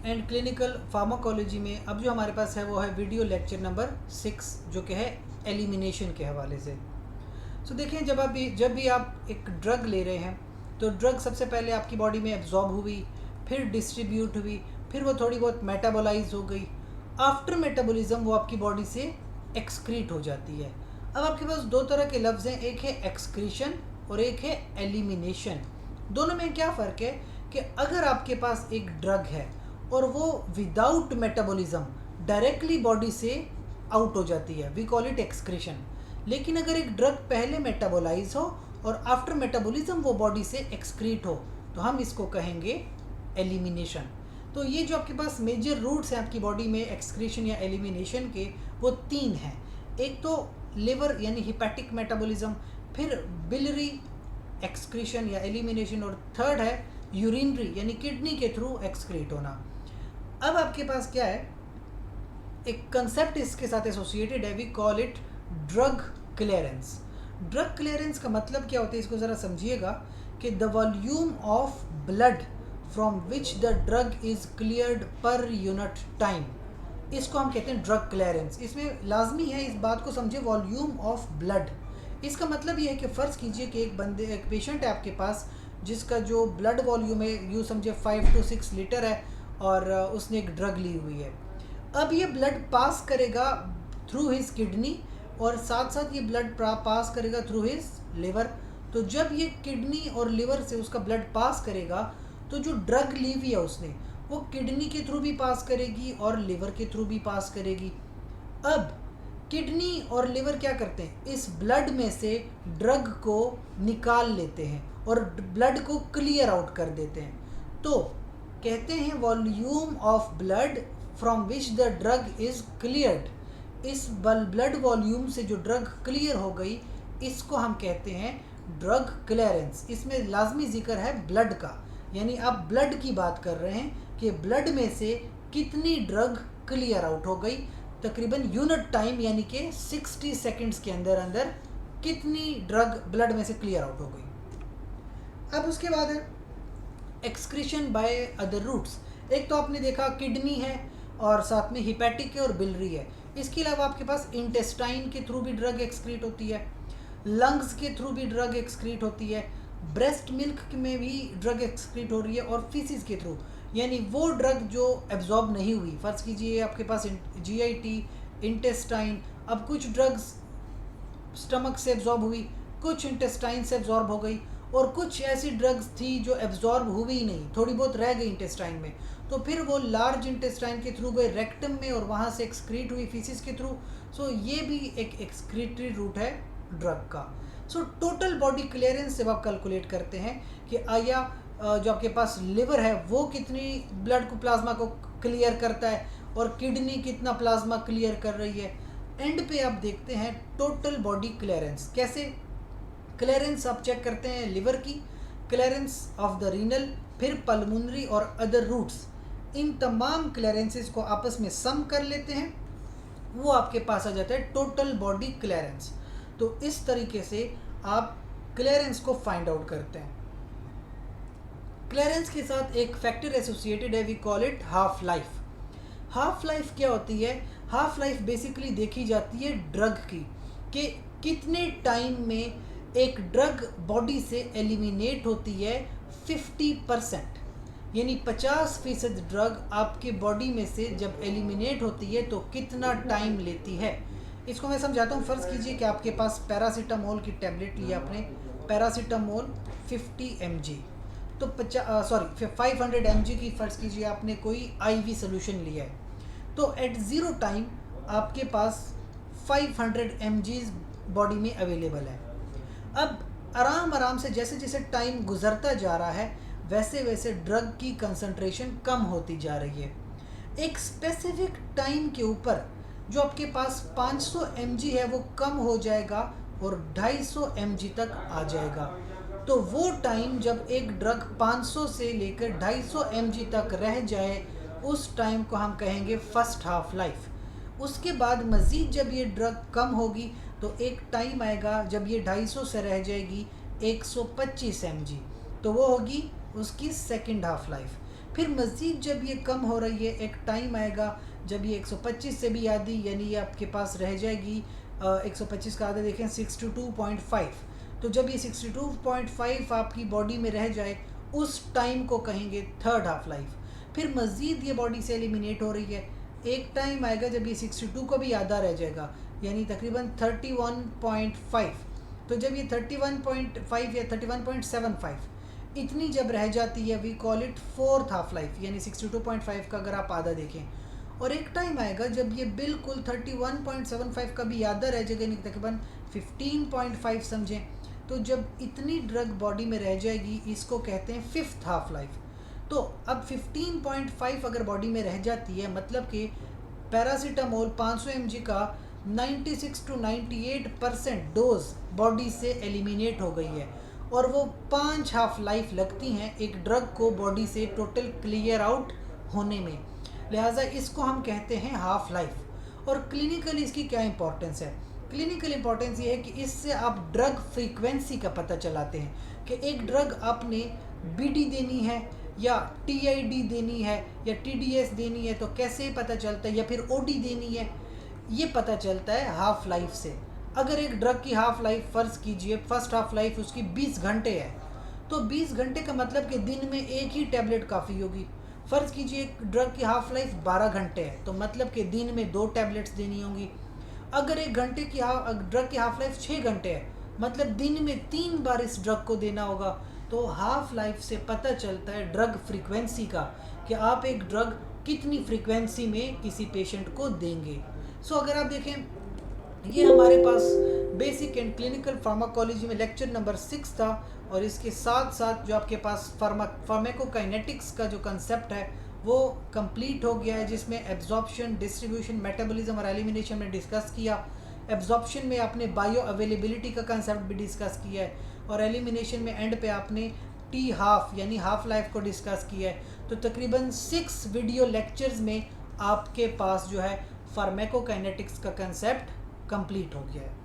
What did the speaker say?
And clinical pharmacology में अब जो हमारे पास है वो है वीडियो लेक्चर नंबर 6 जो कि है एलिमिनेशन के हवाले से। सो देखिए, जब भी आप एक ड्रग ले रहे हैं तो ड्रग सबसे पहले आपकी बॉडी में एब्जॉर्ब हुई, फिर डिस्ट्रीब्यूट हुई, फिर वो थोड़ी बहुत मेटाबोलाइज हो गई। आफ्टर मेटाबॉलिज्म वो आपकी बॉडी से एक्सक्रीट हो जाती है। अब आपके पास दो तरह के लफ्ज़ हैं, एक है एक्सक्रीशन और एक है एलिमिनेशन। दोनों में क्या फ़र्क है कि अगर आपके पास एक ड्रग है और वो विदाउट मेटाबॉलिज्म डायरेक्टली बॉडी से आउट हो जाती है, वी कॉल इट एक्सक्रीशन। लेकिन अगर एक ड्रग पहले मेटाबोलाइज हो और आफ्टर मेटाबॉलिज्म वो बॉडी से एक्सक्रीट हो तो हम इसको कहेंगे एलिमिनेशन। तो ये जो आपके पास मेजर रूट्स हैं आपकी बॉडी में एक्सक्रीशन या एलिमिनेशन के, वो तीन हैं। एक तो लिवर यानी हिपैटिक मेटाबॉलिज्म, फिर बिलरी एक्सक्रीशन या एलिमिनेशन, और थर्ड है यूरिनरी यानी किडनी के थ्रू एक्सक्रीट होना। अब आपके पास क्या है, एक कंसेप्ट इसके साथ एसोसिएटेड है, we call it drug clearance. Drug clearance का मतलब क्या होता है, इसको ज़रा समझिएगा कि the volume of blood from which the drug is cleared per unit time, इसको हम कहते हैं ड्रग क्लियरेंस। इसमें लाजमी है इस बात को समझे, वॉल्यूम ऑफ ब्लड। इसका मतलब ये है कि फ़र्ज़ कीजिए कि एक पेशेंट है आपके पास जिसका जो ब्लड वॉल्यूम है यूँ समझे 5 to 6 लीटर है और उसने एक ड्रग ली हुई है। अब ये ब्लड पास करेगा थ्रू हिज किडनी और साथ साथ ये ब्लड पास करेगा थ्रू हिज लिवर। तो जब ये किडनी और लिवर से उसका ब्लड पास करेगा तो जो ड्रग ली हुई है उसने, वो किडनी के थ्रू भी पास करेगी और लिवर के थ्रू भी पास करेगी। अब किडनी और लिवर क्या करते हैं, इस ब्लड में से ड्रग को निकाल लेते हैं और ब्लड को क्लियर आउट कर देते हैं। तो कहते हैं volume of blood from which the drug is cleared. इस ब्लड वॉल्यूम से जो ड्रग क्लियर हो गई, इसको हम कहते हैं ड्रग क्लियरेंस। इसमें लाजमी जिक्र है ब्लड का, यानी आप ब्लड की बात कर रहे हैं कि ब्लड में से कितनी ड्रग क्लियर आउट हो गई, तकरीबन यूनिट टाइम यानी कि 60 सेकंड्स के अंदर अंदर कितनी ड्रग ब्लड में से क्लियर आउट हो गई। अब उसके बाद है एक्सक्रीशन बाय अदर रूट्स। एक तो आपने देखा किडनी है और साथ में हिपैटिक है और बिलरी है। इसके अलावा आपके पास इंटेस्टाइन के थ्रू भी ड्रग एक्सक्रीट होती है, लंग्स के थ्रू भी ड्रग एक्सक्रीट होती है, ब्रेस्ट मिल्क में भी ड्रग एक्सक्रीट हो रही है, और फीसिस के थ्रू, यानी वो ड्रग जो एब्जॉर्ब नहीं हुई। फ़र्ज़ कीजिए आपके पास GIT, इंटेस्टाइन, अब कुछ ड्रग्स स्टमक से एब्जॉर्ब हुई, कुछ इंटेस्टाइन से एब्जॉर्ब हो गई, और कुछ ऐसी ड्रग्स थी जो एब्जॉर्ब हुई ही नहीं, थोड़ी बहुत रह गई इंटेस्टाइन में, तो फिर वो लार्ज इंटेस्टाइन के थ्रू गए रेक्टम में और वहाँ से एक्सक्रीट हुई फीसिस के थ्रू। सो ये भी एक एक्सक्रीटरी रूट है ड्रग का। सो टोटल बॉडी क्लियरेंस जब आप कैलकुलेट करते हैं कि आया जो आपके पास लिवर है वो कितनी ब्लड को प्लाज्मा को क्लियर करता है और किडनी कितना प्लाज्मा क्लियर कर रही है, एंड पे आप देखते हैं टोटल बॉडी क्लियरेंस। कैसे क्लियरेंस आप चेक करते हैं, लिवर की क्लियरेंस ऑफ द रीनल, फिर पल्मोनरी और अदर रूट्स, इन तमाम क्लियरेंसेस को आपस में सम कर लेते हैं, वो आपके पास आ जाता है टोटल बॉडी क्लियरेंस। तो इस तरीके से आप क्लियरेंस को फाइंड आउट करते हैं। क्लियरेंस के साथ एक फैक्टर एसोसिएटेड है, we call it half life. Half life क्या होती है, हाफ लाइफ बेसिकली देखी जाती है ड्रग की, कि कितने टाइम में एक ड्रग बॉडी से एलिमिनेट होती है। 50%, यानी 50% ड्रग आपके बॉडी में से जब एलिमिनेट होती है तो कितना टाइम लेती है। इसको मैं समझाता हूँ। फ़र्ज़ कीजिए कि आपके पास पैरासीटामोल की टैबलेट ली आपने, पैरासीटामोल 50 mg, तो 500 mg की फ़र्ज़ कीजिए आपने कोई IV सोल्यूशन लिया है, तो एट ज़ीरो टाइम आपके पास 500 mg बॉडी में अवेलेबल है। अब आराम आराम से जैसे जैसे टाइम गुजरता जा रहा है वैसे वैसे ड्रग की कंसंट्रेशन कम होती जा रही है। एक स्पेसिफिक टाइम के ऊपर जो आपके पास 500 mg है वो कम हो जाएगा और 250 mg तक आ जाएगा। तो वो टाइम जब एक ड्रग 500 से लेकर 250 mg तक रह जाए, उस टाइम को हम कहेंगे फर्स्ट हाफ लाइफ। उसके बाद मज़ीद जब ये ड्रग कम होगी तो एक टाइम आएगा जब ये 250 से रह जाएगी 125 mg, तो वो होगी उसकी सेकंड हाफ लाइफ। फिर मज़ीद जब ये कम हो रही है, एक टाइम आएगा जब ये 125 से भी आधी, यानी ये आपके पास रह जाएगी 125 का आधा देखें 62.5। तो जब ये 62.5 आपकी बॉडी में रह जाए, उस टाइम को कहेंगे थर्ड हाफ लाइफ। फिर मज़ीद ये बॉडी से एलिमिनेट हो रही है, एक टाइम आएगा जब ये 62 को भी आधा रह जाएगा, यानी तकरीबन 31.5। तो जब ये 31.5 या 31.75 इतनी जब रह जाती है, we call it fourth half life, यानी 62.5 का अगर आप आधा देखें। और एक टाइम आएगा जब ये बिल्कुल 31.75 का भी आधा रह जाएगा, यानी तकरीबन 15.5 समझें। तो जब इतनी ड्रग बॉडी में रह जाएगी, इसको कहते हैं फिफ्थ हाफ लाइफ। तो अब 15.5 अगर बॉडी में रह जाती है, मतलब कि पैरासीटामोल 500 mg का 96 to 98% डोज बॉडी से एलिमिनेट हो गई है, और वो 5 हाफ लाइफ लगती हैं एक ड्रग को बॉडी से टोटल क्लियर आउट होने में। लिहाजा इसको हम कहते हैं हाफ लाइफ। और क्लिनिकली इसकी क्या इंपॉर्टेंस है? क्लिनिकल इंपॉर्टेंस ये है कि इससे आप ड्रग फ्रीक्वेंसी का पता चलाते हैं कि एक ड्रग आपने बीडी देनी है या टीआईडी देनी है या टीडीएस देनी है, तो कैसे पता चलता है, या फिर ओडी देनी है, ये पता चलता है हाफ लाइफ से। अगर एक ड्रग की हाफ लाइफ फ़र्ज़ कीजिए फर्स्ट हाफ लाइफ उसकी 20 घंटे है, तो 20 घंटे का मतलब कि दिन में एक ही टैबलेट काफ़ी होगी। फ़र्ज़ कीजिए एक ड्रग की हाफ लाइफ 12 घंटे है, तो मतलब कि दिन में 2 टैबलेट्स देनी होंगी। अगर एक घंटे की ड्रग की हाफ लाइफ 6 घंटे है, मतलब दिन में 3 बार इस ड्रग को देना होगा। तो हाफ लाइफ से पता चलता है ड्रग फ्रीक्वेंसी का कि आप एक ड्रग कितनी फ्रीक्वेंसी में किसी पेशेंट को देंगे। सो अगर आप देखें, ये हमारे पास बेसिक एंड क्लिनिकल फार्माकोलॉजी में लेक्चर नंबर 6 था, और इसके साथ साथ जो आपके पास फार्माकोकाइनेटिक्स का जो कंसेप्ट है वो कंप्लीट हो गया है, जिसमें एब्जॉर्प्शन, डिस्ट्रीब्यूशन, मेटाबॉलिज्म और एलिमिनेशन में डिस्कस किया। एब्जॉर्प्शन में आपने बायो अवेलेबिलिटी का कंसेप्ट भी डिस्कस किया है, और एलिमिनेशन में एंड पे आपने टी हाफ यानी हाफ लाइफ को डिस्कस किया है। तो तकरीबन 6 वीडियो लेक्चर्स में आपके पास जो है फार्माकोकाइनेटिक्स का कंसेप्ट कंप्लीट हो गया है।